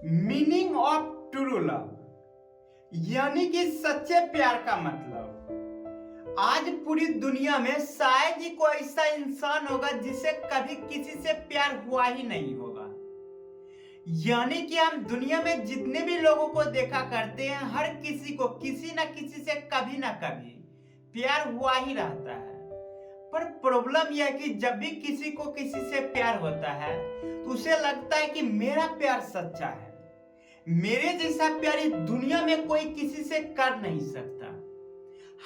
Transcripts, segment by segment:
Meaning of true love यानी कि सच्चे प्यार का मतलब। आज पूरी दुनिया में शायद ही कोई ऐसा इंसान होगा जिसे कभी किसी से प्यार हुआ ही नहीं होगा। यानी कि हम दुनिया में जितने भी लोगों को देखा करते हैं, हर किसी को किसी न किसी से कभी ना कभी प्यार हुआ ही रहता है। पर प्रॉब्लम यह है कि जब भी किसी को किसी से प्यार होता है तो उसे लगता है कि मेरा प्यार सच्चा है, मेरे जैसा प्यार इस दुनिया में कोई किसी से कर नहीं सकता।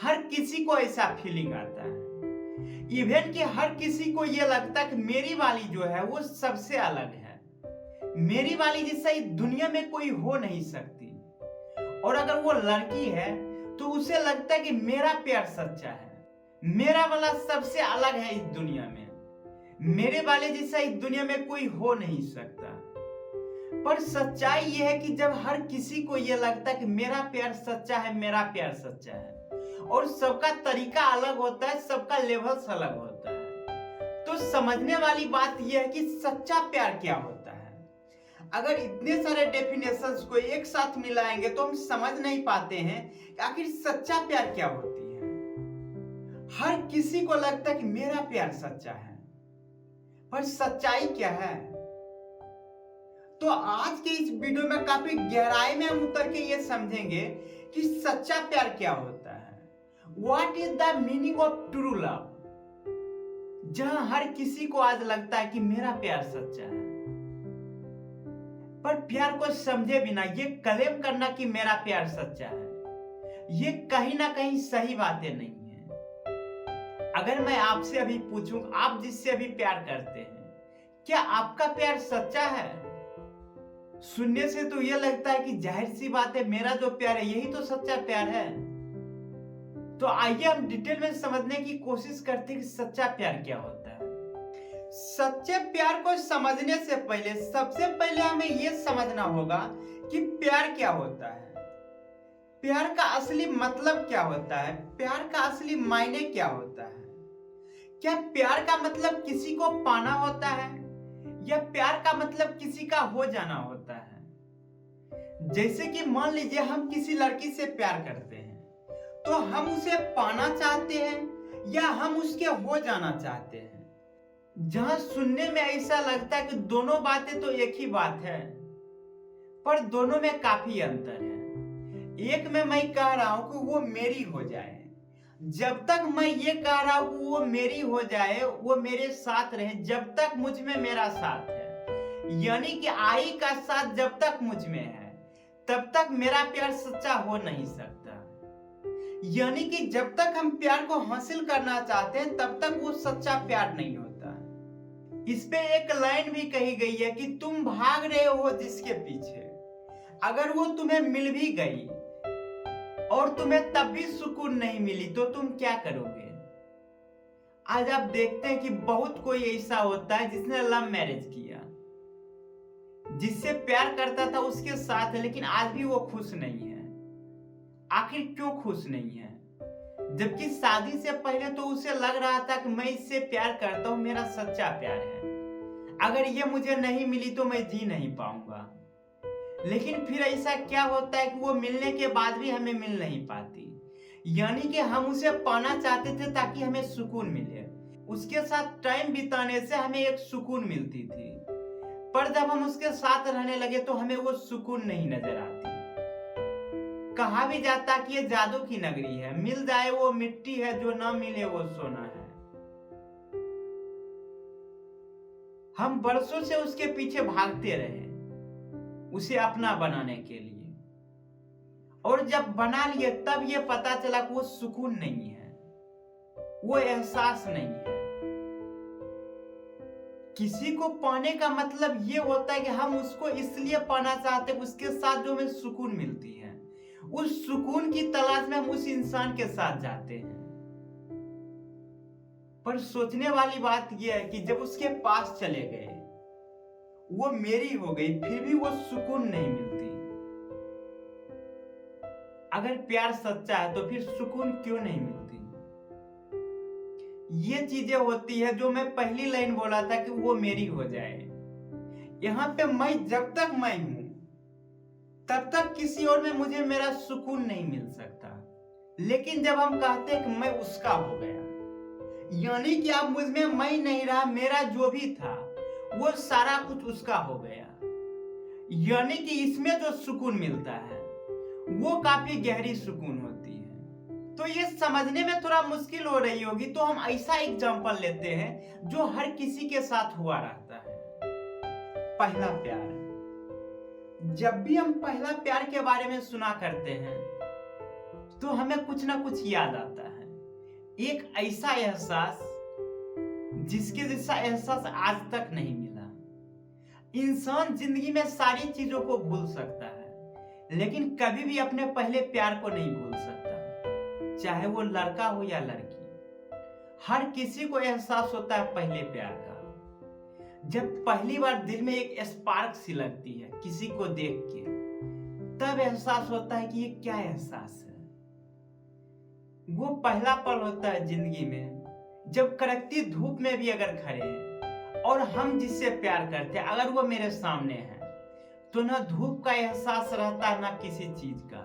हर किसी को ऐसा फीलिंग आता है। इवन कि हर किसी को यह लगता है कि मेरी वाली जो है वो सबसे अलग है, मेरी वाली जैसा इस दुनिया में कोई हो नहीं सकती। और अगर वो लड़की है तो उसे लगता है कि मेरा प्यार सच्चा है, मेरा वाला सबसे अलग है इस दुनिया में, मेरे वाले जैसा इस दुनिया में कोई हो नहीं सकता। पर सच्चाई यह है कि जब हर किसी को यह लगता है कि मेरा प्यार सच्चा है, मेरा प्यार सच्चा है, और सबका तरीका अलग होता है, सबका लेवल्स अलग होता है, तो समझने वाली बात यह है कि सच्चा प्यार क्या होता है। अगर इतने सारे डेफिनेशंस को एक साथ मिलाएंगे तो हम समझ नहीं पाते हैं कि आखिर सच्चा प्यार क्या होती है। हर किसी को लगता है कि मेरा प्यार सच्चा है, पर सच्चाई क्या है। तो आज के इस वीडियो में काफी गहराई में हम उतर के ये समझेंगे कि सच्चा प्यार क्या होता है। What is the meaning of true love? जहां हर किसी को आज लगता है कि मेरा प्यार सच्चा है, पर प्यार को समझे बिना ये क्लेम करना कि मेरा प्यार सच्चा है, ये कहीं ना कहीं सही बातें नहीं है। अगर मैं आपसे अभी पूछूं, आप जिससे अभी प्यार करते हैं, क्या आपका प्यार सच्चा है? सुनने से तो यह लगता है कि जाहिर सी बात है, मेरा जो प्यार है यही तो सच्चा प्यार है। तो आइए हम डिटेल में समझने की कोशिश करते हैं कि सच्चा प्यार क्या होता है। सच्चे प्यार को समझने से पहले सबसे पहले हमें यह समझना होगा कि प्यार क्या होता है, प्यार का असली मतलब क्या होता है, प्यार का असली मायने क्या होता है। क्या प्यार का मतलब किसी को पाना होता है, या प्यार का मतलब किसी का हो जाना होता है। जैसे कि मान लीजिए हम किसी लड़की से प्यार करते हैं, तो हम उसे पाना चाहते हैं या हम उसके हो जाना चाहते हैं। जहां सुनने में ऐसा लगता है कि दोनों बातें तो एक ही बात है, पर दोनों में काफी अंतर है। एक में मैं कह रहा हूं कि वो मेरी हो जाए, जब तक मैं ये कह रहा हूं कि वो मेरी हो जाए, वो मेरे साथ रहे, जब तक मुझ में मेरा साथ है, यानी कि आई का साथ जब तक मुझ में है, तब तक मेरा प्यार सच्चा हो नहीं सकता। यानी कि जब तक हम प्यार को हासिल करना चाहते हैं, तब तक वो सच्चा प्यार नहीं होता। इस पे एक लाइन भी कही गई है कि तुम भाग रहे हो जिसके पीछे, अगर वो तुम्हें मिल भी गई और तुम्हें तब भी सुकून नहीं मिली तो तुम क्या करोगे। आज आप देखते हैं कि बहुत कोई ऐसा होता है जिसने लव मैरिज किया, जिससे प्यार करता था उसके साथ है, लेकिन आज भी वो खुश नहीं है। आखिर क्यों खुश नहीं है, जबकि शादी से पहले तो उसे लग रहा था कि मैं इससे प्यार करता हूं, मेरा सच्चा प्यार है, अगर ये मुझे नहीं मिली तो मैं जी नहीं पाऊंगा। लेकिन फिर ऐसा क्या होता है कि वो मिलने के बाद भी हमें मिल नहीं पाती। यानी कि हम उसे पाना चाहते थे ताकि हमें सुकून मिले, उसके साथ टाइम बिताने से हमें एक सुकून मिलती थी, पर जब हम उसके साथ रहने लगे तो हमें वो सुकून नहीं नजर आती। कहा भी जाता कि ये जादू की नगरी है, मिल जाए वो मिट्टी है, जो ना मिले वो सोना है। हम बरसों से उसके पीछे भागते रहे उसे अपना बनाने के लिए, और जब बना लिए तब ये पता चला कि वो सुकून नहीं है, वो एहसास नहीं है। किसी को पाने का मतलब ये होता है कि हम उसको इसलिए पाना चाहते हैं उसके साथ जो हमें सुकून मिलती है, उस सुकून की तलाश में हम उस इंसान के साथ जाते हैं। पर सोचने वाली बात यह है कि जब उसके पास चले गए, वो मेरी हो गई, फिर भी वो सुकून नहीं मिलती। अगर प्यार सच्चा है तो फिर सुकून क्यों नहीं मिलती। ये चीजें होती है जो मैं पहली लाइन बोला था कि वो मेरी हो जाए। यहां पे मैं जब तक मैं हूं, तब तक किसी और में मुझे मेरा सुकून नहीं मिल सकता। लेकिन जब हम कहते हैं कि मैं उसका हो गया, यानी कि अब मुझ में मैं नहीं रहा, मेरा जो भी था वो सारा कुछ उसका हो गया। यानी कि इसमें जो सुकून मिलता है वो काफी गहरी सुकून होती है। तो ये समझने में थोड़ा मुश्किल हो रही होगी, तो हम ऐसा एग्जांपल लेते हैं जो हर किसी के साथ हुआ रहता है। पहला प्यार। जब भी हम पहला प्यार के बारे में सुना करते हैं तो हमें कुछ ना कुछ याद आता है, एक ऐसा एहसास जिसके जैसा एहसास आज तक नहीं मिला। इंसान जिंदगी में सारी चीजों को भूल सकता है, लेकिन कभी भी अपने पहले प्यार को नहीं भूल सकता, चाहे वो लड़का हो या लड़की। हर किसी को एहसास होता है पहले प्यार का, जब पहली बार दिल में एक स्पार्क सी लगती है किसी को देख के, तब एहसास होता है कि ये क्या एहसास है। वो पहला पल होता है जिंदगी में जब कड़कती धूप में भी अगर खड़े हैं और हम जिससे प्यार करते हैं अगर वो मेरे सामने है, तो ना धूप का एहसास रहता है ना किसी चीज का।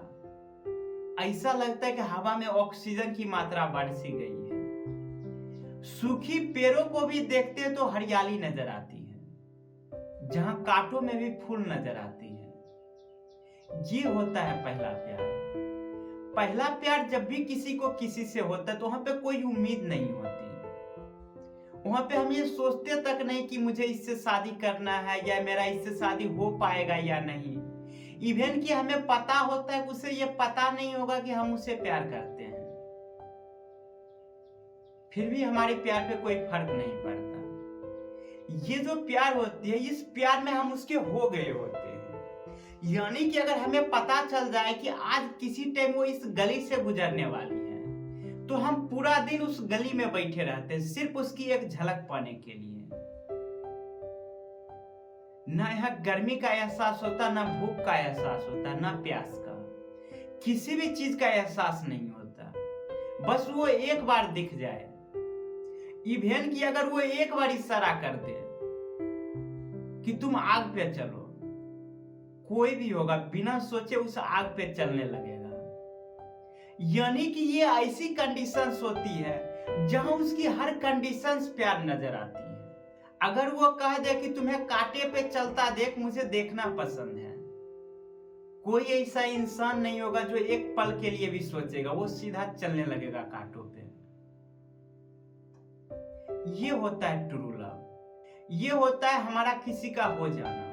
ऐसा लगता है कि हवा में ऑक्सीजन की मात्रा बढ़ सी गई है। सूखी पेड़ों को भी देखते हैं तो हरियाली नजर आती है, जहां कांटों में भी फूल नजर आती है। ये होता है पहला प्यार। पहला प्यार जब भी किसी को किसी से होता है तो वहां पे कोई उम्मीद नहीं होती, वहां पे हम ये सोचते तक नहीं कि मुझे इससे शादी करना है या मेरा इससे शादी हो पाएगा या नहीं। इवन कि हमें पता होता है, उसे ये पता नहीं होगा कि हम उसे प्यार करते हैं, फिर भी हमारे प्यार पे कोई फर्क नहीं पड़ता। ये जो प्यार होती है, इस प्यार में हम उसके हो गए होते हैं। यानी कि अगर हमें पता चल जाए कि आज किसी टाइम वो इस गली से गुजरने वाली है, तो हम पूरा दिन उस गली में बैठे रहते हैं सिर्फ उसकी एक झलक पाने के लिए। ना यहाँ गर्मी का एहसास होता, ना भूख का एहसास होता, ना प्यास का, किसी भी चीज का एहसास नहीं होता। बस वो एक बार दिख जाए, इवन कि अगर वो एक बार इशारा कर दे कि तुम आग पे चलो, कोई भी होगा बिना सोचे उस आग पे चलने लगेगा। यानी कि ये ऐसी कंडीशंस होती है जहां उसकी हर कंडीशंस प्यार नजर आती है। अगर वो कह दे कि तुम्हें कांटे पे चलता देख, मुझे देखना पसंद है, कोई ऐसा इंसान नहीं होगा जो एक पल के लिए भी सोचेगा, वो सीधा चलने लगेगा कांटों पे। ये होता है ट्रू लव। ये होता है हमारा किसी का हो जाना।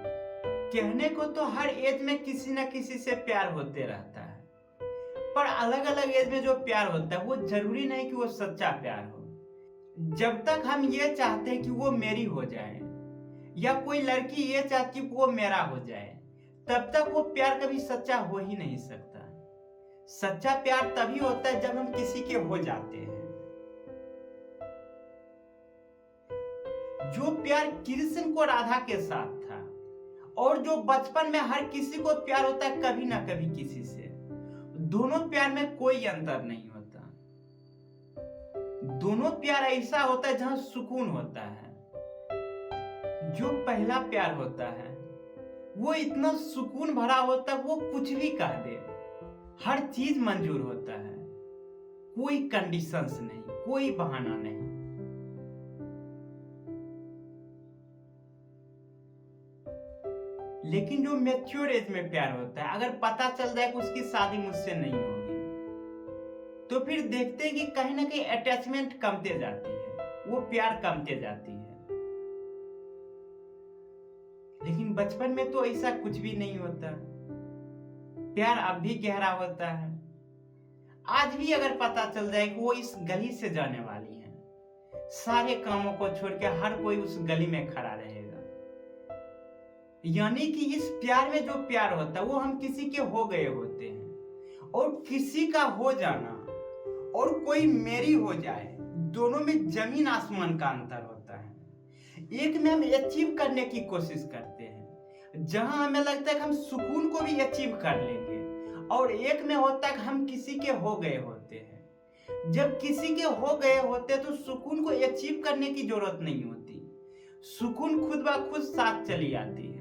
कहने को तो हर एज में किसी न किसी से प्यार होते रहता है, पर अलग अलग एज में जो प्यार होता है वो जरूरी नहीं कि वो सच्चा प्यार हो। जब तक हम ये चाहते हैं कि वो मेरी हो जाए, या कोई लड़की ये चाहती है कि वो मेरा हो जाए, तब तक वो प्यार कभी सच्चा हो ही नहीं सकता। सच्चा प्यार तभी होता है जब हम किसी के हो जाते हैं। जो प्यार कृष्ण को राधा के साथ था, और जो बचपन में हर किसी को प्यार होता है कभी ना कभी किसी से, दोनों प्यार में कोई अंतर नहीं होता। दोनों प्यार ऐसा होता है जहां सुकून होता है। जो पहला प्यार होता है वो इतना सुकून भरा होता है, वो कुछ भी कह दे, हर चीज मंजूर होता है, कोई कंडीशंस नहीं, कोई बहाना नहीं। लेकिन जो मैच्योर एज में प्यार होता है, अगर पता चल जाए कि उसकी शादी मुझसे नहीं होगी, तो फिर देखते हैं कि कहीं ना कहीं अटैचमेंट कमते जाती है, वो प्यार कमते जाती है। लेकिन बचपन में तो ऐसा कुछ भी नहीं होता, प्यार अब भी गहरा होता है। आज भी अगर पता चल जाए कि वो इस गली से जाने वाली है, सारे कामों को छोड़ के हर कोई उस गली में खड़ा रहेगा। यानी कि इस प्यार में जो प्यार होता है वो हम किसी के हो गए होते हैं, और किसी का हो जाना और कोई मेरी हो जाए, दोनों में जमीन आसमान का अंतर होता है। एक में हम अचीव करने की कोशिश करते हैं, जहां हमें लगता है कि हम सुकून को भी अचीव कर लेंगे, और एक में होता है कि हम किसी के हो गए होते हैं। जब किसी के हो गए होते हैं तो सुकून को अचीव करने की जरूरत नहीं होती, सुकून खुद ब खुद साथ चली आती है।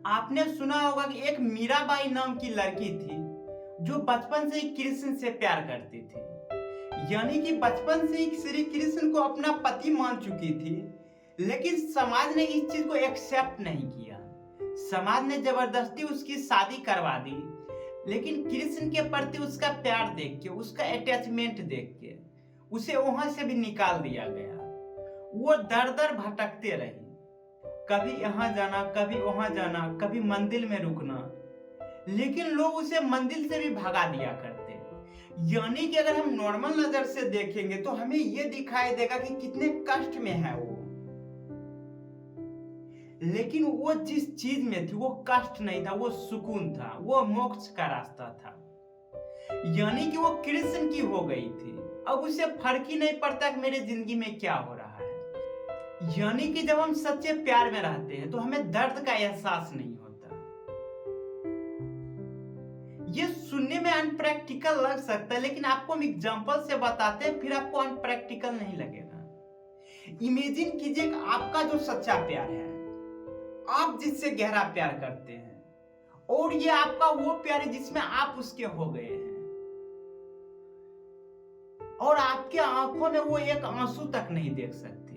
आपने सुना होगा कि एक मीराबाई नाम की लड़की थी जो बचपन से ही कृष्ण से प्यार करती थी, यानी कि बचपन से ही श्री कृष्ण को अपना पति मान चुकी थी। लेकिन समाज ने इस चीज को एक्सेप्ट नहीं किया। समाज ने जबरदस्ती उसकी शादी करवा दी। लेकिन कृष्ण के प्रति उसका प्यार देख के, उसका अटैचमेंट देख के उसे वहां से भी निकाल दिया गया। वो दर दर भटकते रही, कभी यहाँ जाना, कभी वहां जाना, कभी मंदिर में रुकना, लेकिन लोग उसे मंदिर से भी भगा दिया करते। यानी कि अगर हम नॉर्मल नजर से देखेंगे तो हमें यह दिखाई देगा कि कितने कष्ट में है वो, लेकिन वो जिस चीज में थी वो कष्ट नहीं था, वो सुकून था, वो मोक्ष का रास्ता था। यानी कि वो कृष्ण की हो गई थी। अब उसे फर्क ही नहीं पड़ता कि मेरे जिंदगी में क्या हो रहा है। यानी कि जब हम सच्चे प्यार में रहते हैं तो हमें दर्द का एहसास नहीं होता। ये सुनने में अनप्रैक्टिकल लग सकता है, लेकिन आपको हम एग्जांपल से बताते हैं, फिर आपको अनप्रैक्टिकल नहीं लगेगा। इमेजिन कीजिए कि आपका जो सच्चा प्यार है, आप जिससे गहरा प्यार करते हैं, और ये आपका वो प्यार है जिसमें आप उसके हो गए हैं, और आपके आंखों में वो एक आंसू तक नहीं देख सकती।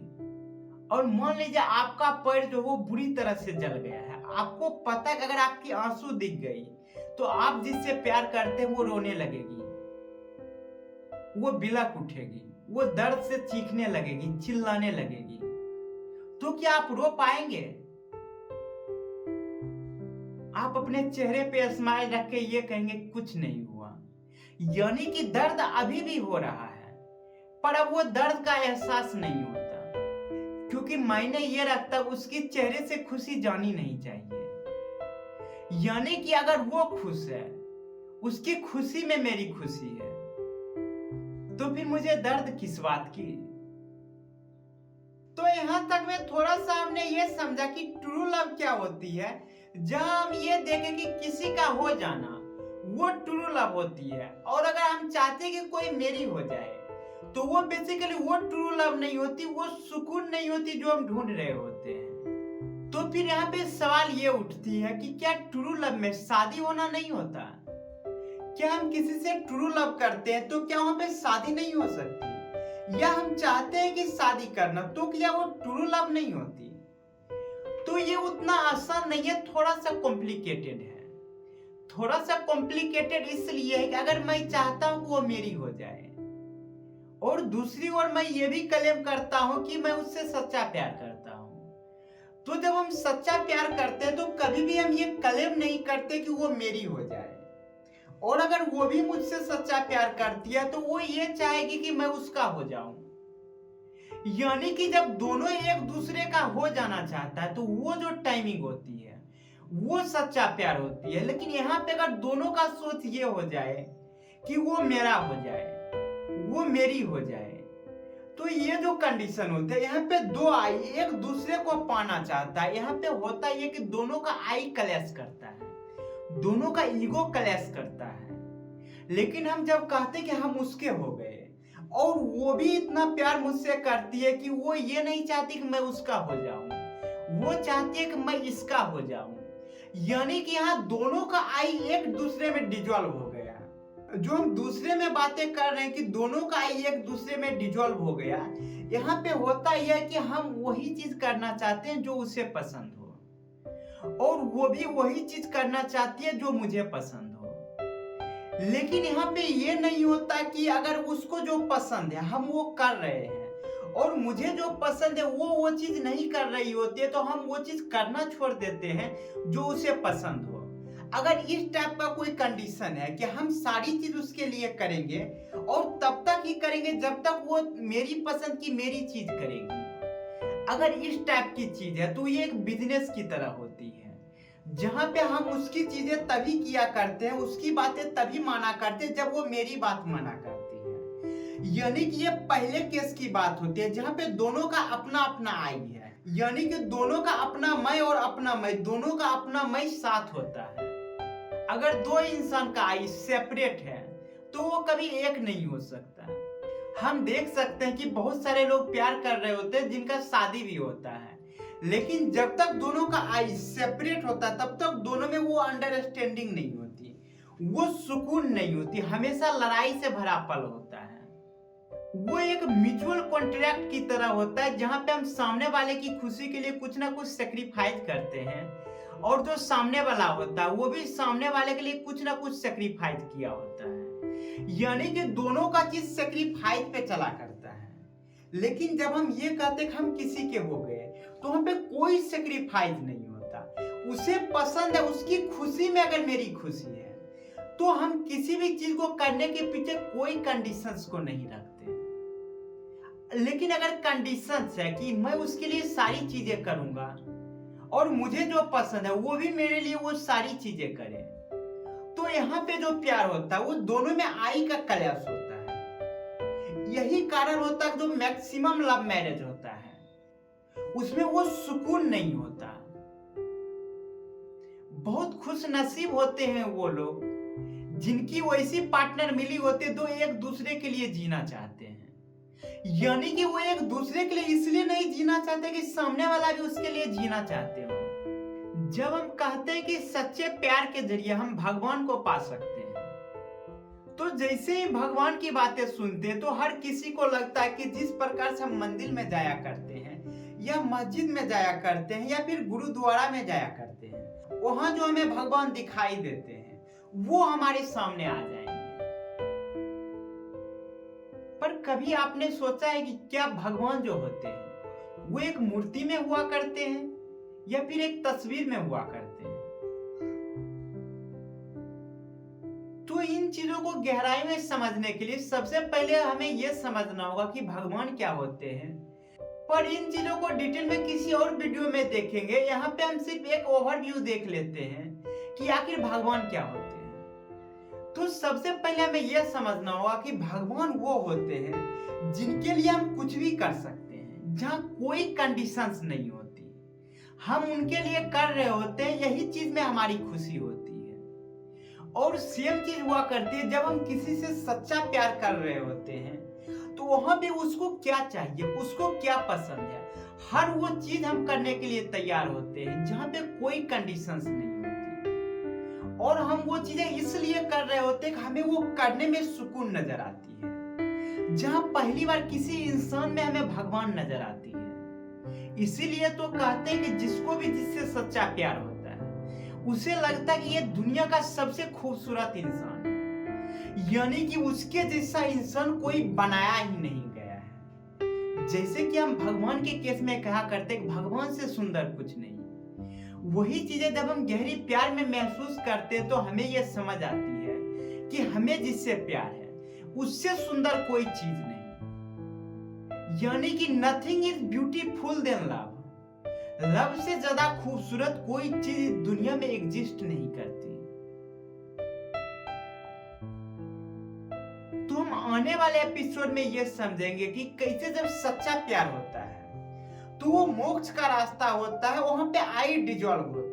और मान लीजिए आपका पैर जो वो बुरी तरह से जल गया है, आपको पता है कि अगर आपकी आंसू दिख गई तो आप जिससे प्यार करते हैं वो रोने लगेगी, वो बिलख उठेगी, वो दर्द से चीखने लगेगी, चिल्लाने लगेगी। तो क्या आप रो पाएंगे? आप अपने चेहरे पे स्माइल रख के ये कहेंगे कुछ नहीं हुआ। यानी कि दर्द अभी भी हो रहा है, पर अब वो दर्द का एहसास नहीं होता, क्योंकि मायने ये रखता उसके चेहरे से खुशी जानी नहीं चाहिए। यानी कि अगर वो खुश है, उसकी खुशी में मेरी खुशी है, तो फिर मुझे दर्द किस बात की? तो यहां तक में थोड़ा सा हमने ये समझा कि ट्रू लव क्या होती है। जब हम ये देखें कि किसी का हो जाना वो ट्रू लव होती है, और अगर हम चाहते हैं कि कोई मेरी हो जाए तो वो बेसिकली वो ट्रू लव नहीं होती, वो सुकून नहीं होती जो हम ढूंढ रहे होते हैं। तो फिर यहाँ पे सवाल ये उठती है कि क्या ट्रू लव में शादी होना नहीं होता? क्या हम किसी से ट्रू लव करते हैं तो क्या वहां पे शादी नहीं हो सकती? या हम चाहते हैं कि शादी करना, तो क्या वो ट्रू लव नहीं होती? तो ये उतना आसान नहीं है, थोड़ा सा कॉम्प्लिकेटेड है। थोड़ा सा कॉम्प्लिकेटेड इसलिए है कि अगर मैं चाहता हूं कि वो मेरी हो जाए, और दूसरी ओर मैं ये भी क्लेम करता हूं कि मैं उससे सच्चा प्यार करता हूं, तो जब हम सच्चा प्यार करते हैं तो कभी भी हम ये क्लेम नहीं करते कि वो मेरी हो जाए। और अगर वो भी मुझसे सच्चा प्यार करती है तो वो ये चाहेगी कि मैं उसका हो जाऊं। यानी कि जब दोनों एक दूसरे का हो जाना चाहता है तो वो जो टाइमिंग होती है वो सच्चा प्यार होती है। लेकिन यहाँ पे अगर दोनों का सोच ये हो जाए कि वो मेरा हो जाए, वो मेरी हो जाए, तो ये जो कंडीशन होते हैं, यहाँ पे दो आई एक दूसरे को पाना चाहता है। यहाँ पे होता है कि दोनों का आई क्लैश करता है, दोनों का ईगो क्लैश करता है। लेकिन हम जब कहते कि हम उसके हो गए, और वो भी इतना प्यार मुझसे करती है कि वो ये नहीं चाहती कि मैं उसका हो जाऊं, वो चाहती है कि मैं इसका हो जाऊं। यानी कि यहाँ दोनों का आई एक दूसरे में डिजॉल्व हो गया। जो हम दूसरे में बातें कर रहे हैं कि दोनों का आई एक दूसरे में डिजॉल्व हो गया, यहाँ पे होता यह है कि हम वही चीज करना चाहते हैं जो उसे पसंद हो, और वो भी वही चीज करना चाहती है जो मुझे पसंद हो। लेकिन यहाँ पे ये नहीं होता कि अगर उसको जो पसंद है हम वो कर रहे हैं, और मुझे जो पसंद है वो चीज नहीं कर रही होती है, तो हम वो चीज करना छोड़ देते हैं जो उसे पसंद हो। अगर इस टाइप का कोई कंडीशन है कि हम सारी चीज उसके लिए करेंगे, और तब तक ही करेंगे जब तक वो मेरी पसंद की मेरी चीज करेगी, अगर इस टाइप की चीज है तो ये एक बिजनेस की तरह होती है, जहां पे हम उसकी चीजें तभी किया करते हैं, उसकी बातें तभी माना करते हैं जब वो मेरी बात माना करती है। यानी कि ये पहले केस की बात होती है जहां पे दोनों का अपना अपना आई है, यानी कि दोनों का अपना मैं और अपना मैं, दोनों का अपना मैं साथ होता है। अगर दो इंसान का आई सेपरेट है तो वो कभी एक नहीं हो सकता। हम देख सकते हैं कि बहुत सारे लोग प्यार कर रहे होते हैं जिनका शादी भी होता है, लेकिन जब तक दोनों का आई सेपरेट होता है तब तक दोनों में वो अंडरस्टैंडिंग नहीं होती, वो सुकून नहीं होती, हमेशा लड़ाई से भरा पल होता है। वो एक म्यूचुअल कॉन्ट्रैक्ट की तरह होता है जहां पे हम सामने वाले की खुशी के लिए कुछ ना कुछ सेक्रीफाइस करते हैं और जो सामने वाला होता है वो भी सामने वाले के लिए कुछ ना कुछ सेक्रीफाइस किया होता है, यानी कि दोनों का चीज सेक्रीफाइस पे चला करता है। लेकिन जब हम ये कहते कि हम किसी के हो गए तो हम पे कोई सेक्रीफाइस नहीं होता, उसे पसंद है, उसकी खुशी में अगर मेरी खुशी है तो हम किसी भी चीज को करने के पीछे कोई कंडीशंस को नहीं रखते। लेकिन अगर कंडीशंस है कि मैं उसके लिए सारी चीजें करूंगा और मुझे जो पसंद है वो भी मेरे लिए वो सारी चीजें करे, तो यहाँ पे जो प्यार होता है वो दोनों में आई का कलश होता है। यही कारण होता है जो मैक्सिमम लव मैरिज होता है, उसमें वो सुकून नहीं होता। बहुत खुश नसीब होते हैं वो लोग जिनकी वैसी पार्टनर मिली होती है जो एक दूसरे के लिए जीना चाहते हैं, यानी कि वो एक दूसरे के लिए इसलिए नहीं जीना चाहते कि सामने वाला भी उसके लिए जीना चाहते हो। जब हम कहते हैं कि सच्चे प्यार के जरिए हम भगवान को पा सकते हैं, तो जैसे ही भगवान की बातें सुनते हैं तो हर किसी को लगता है कि जिस प्रकार से हम मंदिर में जाया करते हैं या मस्जिद में जाया करते हैं या फिर गुरुद्वारा में जाया करते हैं, वहां जो हमें भगवान दिखाई देते हैं वो हमारे सामने आ जाएंगे। पर कभी आपने सोचा है कि क्या भगवान जो होते हैं वो एक मूर्ति में हुआ करते हैं या फिर एक तस्वीर में हुआ करते हैं? तो इन चीजों को गहराई में समझने के लिए सबसे पहले हमें यह समझना होगा कि भगवान क्या होते हैं। पर इन चीजों को डिटेल में किसी और वीडियो में देखेंगे। यहाँ पे हम सिर्फ एक ओवरव्यू देख लेते हैं कि आखिर भगवान क्या होते हैं। तो सबसे पहले हमें यह समझना होगा कि भगवान वो होते हैं जिनके लिए हम कुछ भी कर सकते हैं, जहां कोई कंडीशंस नहीं होती, हम उनके लिए कर रहे होते हैं, यही चीज में हमारी खुशी होती है। और सेम चीज हुआ करती है जब हम किसी से सच्चा प्यार कर रहे होते हैं, तो वहां पे उसको क्या चाहिए, उसको क्या पसंद है, हर वो चीज हम करने के लिए तैयार होते हैं जहां पे कोई कंडीशंस नहीं होती। और हम वो चीजें इसलिए कर रहे होते हैं कि हमें वो करने में सुकून नजर आती है, जहां पहली बार किसी इंसान में हमें भगवान नजर आती है। इसीलिए तो कहते हैं कि जिसको भी जिससे सच्चा प्यार होता है उसे लगता है कि ये दुनिया का सबसे खूबसूरत इंसान है, यानी कि उसके जैसा इंसान कोई बनाया ही नहीं गया है। जैसे कि हम भगवान के केस में कहा करते हैं कि भगवान से सुंदर कुछ नहीं। वही चीजें जब हम गहरी प्यार में महसूस करते हैं तो हमें यह समझ आती है कि हमें जिससे प्यार है उससे सुंदर कोई चीज नहीं, यानी कि nothing is beautiful then love. Love से ज्यादा खूबसूरत कोई चीज दुनिया में एग्जिस्ट नहीं करती। तो हम आने वाले एपिसोड में यह समझेंगे कि कैसे जब सच्चा प्यार होता है तो वो मोक्ष का रास्ता होता है, वहां पे आई डिजॉल्व होता है।